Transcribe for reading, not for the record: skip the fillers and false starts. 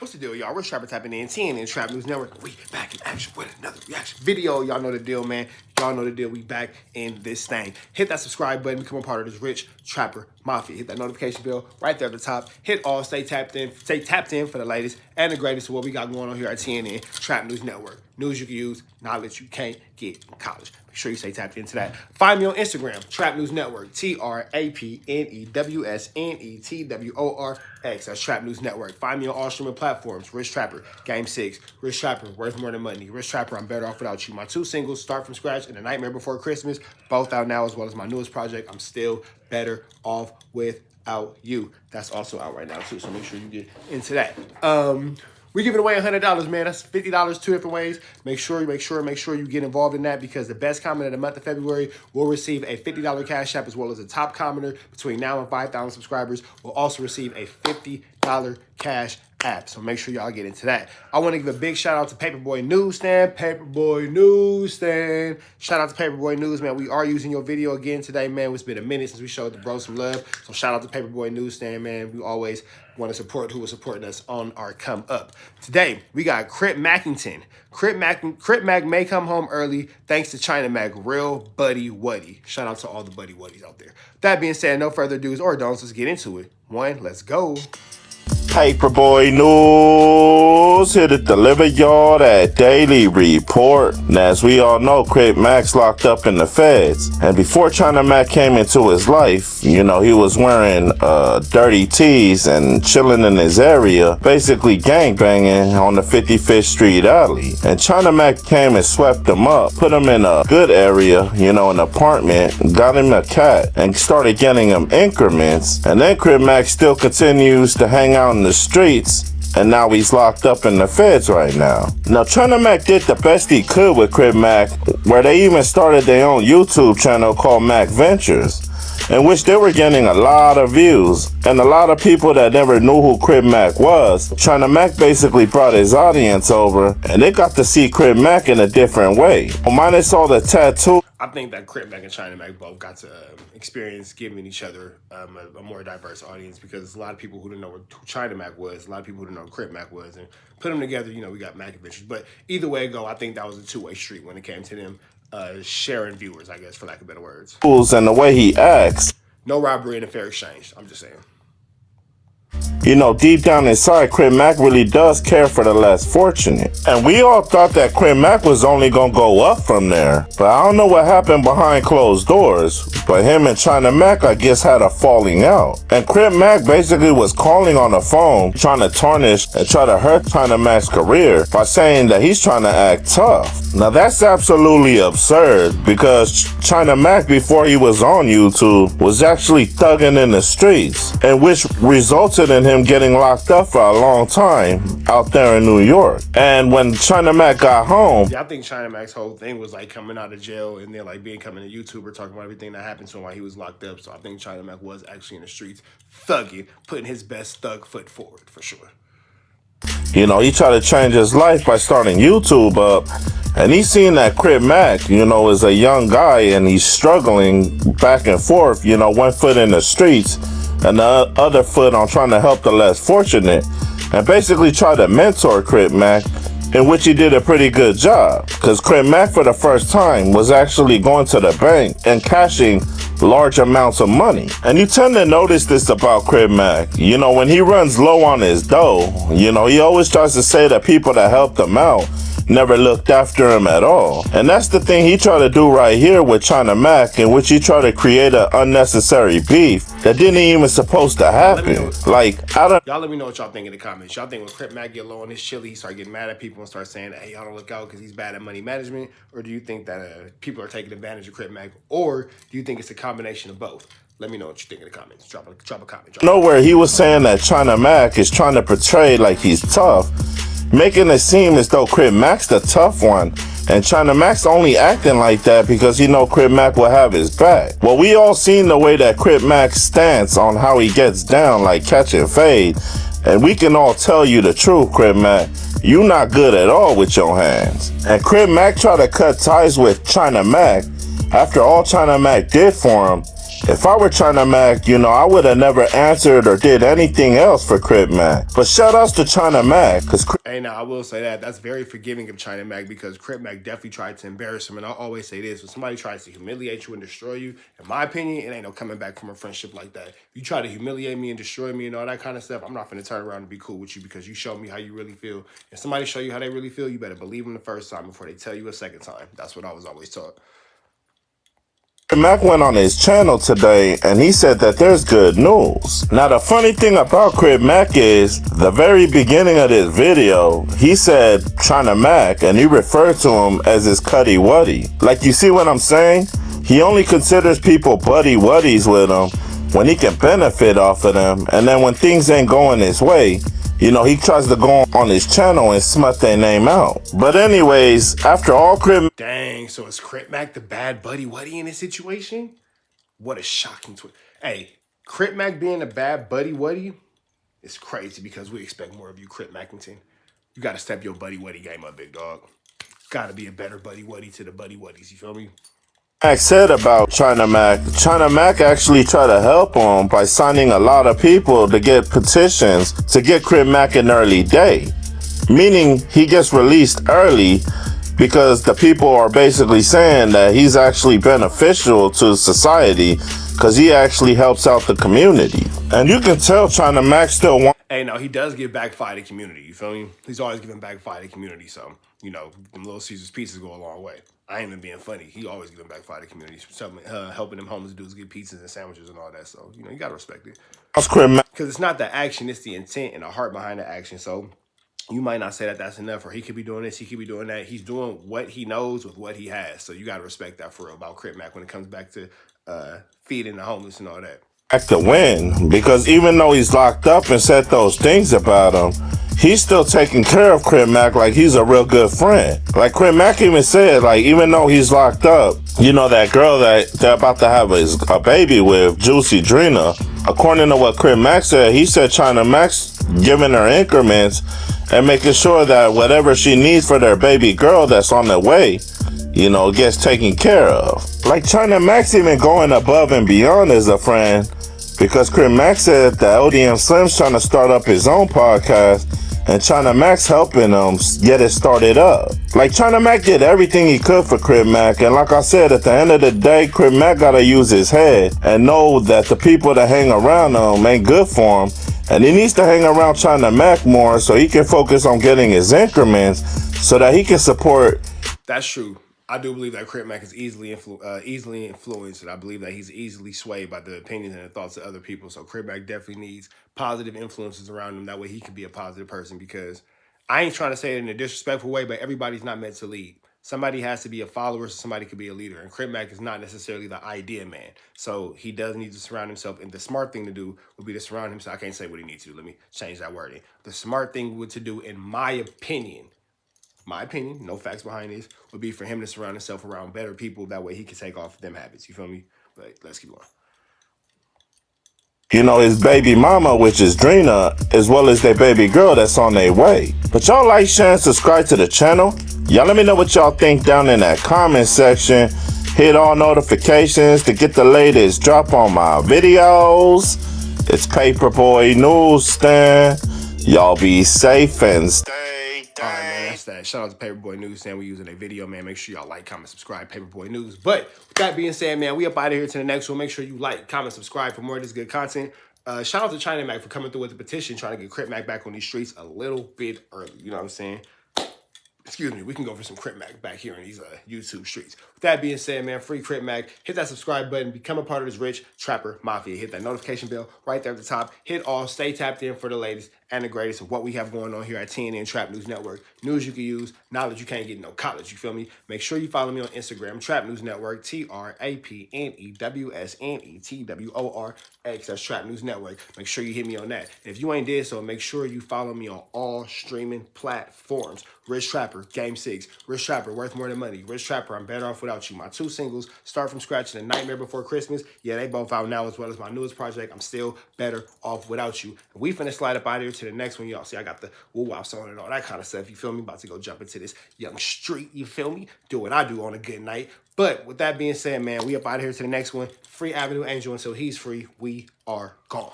What's the deal, y'all? We're Trapper tapping in TNN Trap News Network. We back in action with another reaction video. Y'all know the deal, man. Y'all know the deal. We back in this thing. Hit that subscribe button. Become a part of this rich Trapper Mafia. Hit that notification bell right there at the top. Hit all. Stay tapped in. Stay tapped in for the latest and the greatest of what we got going on here at TNN Trap News Network. News you can use, knowledge you can't get in college. Make sure you stay tapped into that. Find me on Instagram, Trap News Network, TRAPNEWSNETWORX. That's Trap News Network. Find me on all streaming platforms. Rich Trapper, Game 6. Rich Trapper, Worth More Than Money. Rich Trapper, I'm Better Off Without You. My two singles, Start From Scratch and The Nightmare Before Christmas, both out now, as well as my newest project, I'm Still Better Off Without You. That's also out right now too, so make sure you get into that. We're giving away $100, man. That's $50 two different ways. Make sure you get involved in that, because the best comment of the month of February will receive a $50 cash app, as well as a top commenter between now and 5,000 subscribers will also receive a $50 cash app. So make sure y'all get into that. I want to give a big shout out to Paperboy Newsstand. Shout out to Paperboy News, man. We are using your video again today, man. It's been a minute since we showed the bro some love. So shout out to Paperboy Newsstand, man. We always want to support who is supporting us on our come up. Today, we got Crip Mackington. Crip Mac may come home early thanks to China Mac. Real buddy wuddy. Shout out to all the buddy wuddies out there. That being said, no further do's or don'ts. Let's get into it. Let's go. Paperboy News, here to deliver y'all that daily report. Now, as we all know, Crip Mac's locked up in the feds. And before China Mac came into his life, you know, he was wearing dirty tees and chilling in his area, basically gangbanging on the 55th Street alley. And China Mac came and swept him up, put him in a good area, you know, an apartment, got him a cat, and started getting him increments. And then Crip Mac still continues to hang out in the streets, and now he's locked up in the feds right now. Now, China Mac did the best he could with Crip Mac, where they even started their own YouTube channel called Mac Ventures, in which they were getting a lot of views, and a lot of people that never knew who Crip Mac was. China Mac basically brought his audience over, and they got to see Crip Mac in a different way. Minus all the tattoo. I think that Crip Mac and China Mac both got to experience giving each other a more diverse audience, because a lot of people who didn't know who China Mac was, a lot of people who didn't know who Crip Mac was, and put them together, you know, we got Mac Adventures. But either way it go, I think that was a two-way street when it came to them sharing viewers, I guess, for lack of better words. And the way he acts. No robbery and a fair exchange, I'm just saying. You know, deep down inside, Crip Mac really does care for the less fortunate. And we all thought that Crip Mac was only gonna go up from there. But I don't know what happened behind closed doors. But him and China Mac, I guess, had a falling out. And Crip Mac basically was calling on the phone, trying to tarnish and try to hurt China Mac's career by saying that he's trying to act tough. Now, that's absolutely absurd, because China Mac, before he was on YouTube, was actually thugging in the streets, and which resulted in him getting locked up for a long time out there in New York. And when China Mac got home, yeah, I think China Mac's whole thing was like coming out of jail and then like becoming a YouTuber, talking about everything that happened to him while he was locked up. So I think China Mac was actually in the streets thugging, putting his best thug foot forward for sure. You know, he tried to change his life by starting YouTube up, and he's seen that Crip Mac, you know, is a young guy, and he's struggling back and forth, you know, one foot in the streets and the other foot on trying to help the less fortunate, and basically try to mentor Crip Mac, in which he did a pretty good job, because Crip Mac for the first time was actually going to the bank and cashing large amounts of money. And you tend to notice this about Crip Mac. You know, when he runs low on his dough, you know, he always tries to say that people that helped him out never looked after him at all. And that's the thing he tried to do right here with China Mac, in which he tried to create an unnecessary beef that didn't even supposed to happen. Like, I don't... Y'all let me know what y'all think in the comments. Y'all think when Crip Mac get low on his chili, he start getting mad at people and start saying, hey, y'all don't look out because he's bad at money management? Or do you think that people are taking advantage of Crip Mac? Or do you think it's a combination of both? Let me know what you think in the comments. Drop a comment. Nowhere he was saying that China Mac is trying to portray like he's tough, making it seem as though Crip Mac's the tough one, and China Mac's only acting like that because he know Crip Mac will have his back. Well, we all seen the way that Crip Mac stance on how he gets down, like catch and fade, and we can all tell you the truth, Crip Mac. You not good at all with your hands. And Crip Mac tried to cut ties with China Mac after all China Mac did for him If I were China Mac, I would have never answered or did anything else for Crip Mac. But shout outs to China Mac, because Hey, now I will say that's very forgiving of China Mac, because Crip Mac definitely tried to embarrass him. And I'll always say this: when somebody tries to humiliate you and destroy you, in my opinion, it ain't no coming back from a friendship like that. If you try to humiliate me and destroy me and all that kind of stuff, I'm not gonna turn around and be cool with you, because you showed me how you really feel. If somebody show you how they really feel, you better believe them the first time before they tell you a second time. That's what I was always taught. Mac went on his channel today and he said that there's good news. Now the funny thing about Crip Mac is, the very beginning of this video, he said China Mac and he referred to him as his Cuddy Wuddy. Like, you see what I'm saying? He only considers people buddy wuddies with him when he can benefit off of them, and then when things ain't going his way, he tries to go on his channel and smut their name out. But anyways, after all Crip... Dang, so is Crip Mac the bad buddy wuddy in this situation? What a shocking twist. Hey, Crip Mac being a bad buddy wuddy is crazy, because we expect more of you, Crip Mackington. You got to step your buddy wuddy game up, big dog. Got to be a better buddy wuddy to the buddy wuddies, you feel me? Mac said about China Mac actually tried to help him by signing a lot of people to get petitions to get Crip Mac an early day. Meaning he gets released early because the people are basically saying that he's actually beneficial to society because he actually helps out the community. And you can tell China Mac still wants... Hey, no, he does give back fire to the community, you feel me? He's always giving back fire to the community, so, them Little Caesars pizzas go a long way. I ain't even being funny. He always giving back fire to the community, helping them homeless dudes get pizzas and sandwiches and all that, so, you gotta respect it. Because it's not the action, it's the intent and the heart behind the action, so you might not say that that's enough, or he could be doing this, he could be doing that. He's doing what he knows with what he has, so you gotta respect that for real about Crip Mac when it comes back to feeding the homeless and all that. To win, because even though he's locked up and said those things about him, he's still taking care of Crip Mac like he's a real good friend. Like Crip Mac even said, like, even though he's locked up, that girl that they're about to have a baby with, Juicy Drina, according to what Crip Mac said, he said China Mac's giving her increments and making sure that whatever she needs for their baby girl that's on the way, gets taken care of. Like, China Mac's even going above and beyond as a friend, because Crip Mac said that ODM Slim's trying to start up his own podcast, and China Mac's helping him get it started up. Like, China Mac did everything he could for Crip Mac, and like I said, at the end of the day, Crip Mac gotta use his head and know that the people that hang around him ain't good for him, and he needs to hang around China Mac more so he can focus on getting his increments so that he can support. That's true. I do believe that Crip Mac is easily influenced, and I believe that he's easily swayed by the opinions and the thoughts of other people. So Crip Mac definitely needs positive influences around him. That way he can be a positive person, because I ain't trying to say it in a disrespectful way, but everybody's not meant to lead. Somebody has to be a follower, so somebody could be a leader. And Crip Mac is not necessarily the idea man. So he does need to surround himself. And the smart thing to do would be to surround himself. I can't say what he needs to do. Let me change that wording. The smart thing to do, in my opinion, no facts behind this, would be for him to surround himself around better people. That way he can take off them habits. You feel me? But let's keep going. His baby mama, which is Drina, as well as their baby girl that's on their way. But y'all like, share, and subscribe to the channel. Y'all let me know what y'all think down in that comment section. Hit all notifications to get the latest drop on my videos. It's Paperboy Newsstand. Y'all be safe and stay. All right, man, that's that. Shout out to Paperboy Newsstand. We using a video, man. Make sure y'all like, comment, subscribe, Paperboy News. But with that being said, man, we up out of here to the next one. Make sure you like, comment, subscribe for more of this good content. Shout out to China Mac for coming through with the petition, trying to get Crip Mac back on these streets a little bit early. You know what I'm saying? Excuse me, we can go for some Crip Mac back here in these YouTube streets. With that being said, man, free Crip Mac. Hit that subscribe button. Become a part of this rich trapper mafia. Hit that notification bell right there at the top. Hit all. Stay tapped in for the latest and the greatest of what we have going on here at TNN Trap News Network. News you can use, knowledge you can't get in no college. You feel me? Make sure you follow me on Instagram, Trap News Network, TRAPNEWSNETWORX. That's Trap News Network. Make sure you hit me on that. And if you ain't did so, make sure you follow me on all streaming platforms. Rich Trapper. Trapper, Game 6, Rich Trapper, Worth More Than Money, Rich Trapper, I'm Better Off Without You. My 2 singles, Start From Scratch and A Nightmare Before Christmas. Yeah, they both out now as well as my newest project, I'm Still Better Off Without You. And we finna slide up out here to the next one, y'all. See, I got the woo-wops on and all that kind of stuff, you feel me? About to go jump into this young street, you feel me? Do what I do on a good night. But with that being said, man, we up out here to the next one. Free Avenue Angel until he's free. We are gone.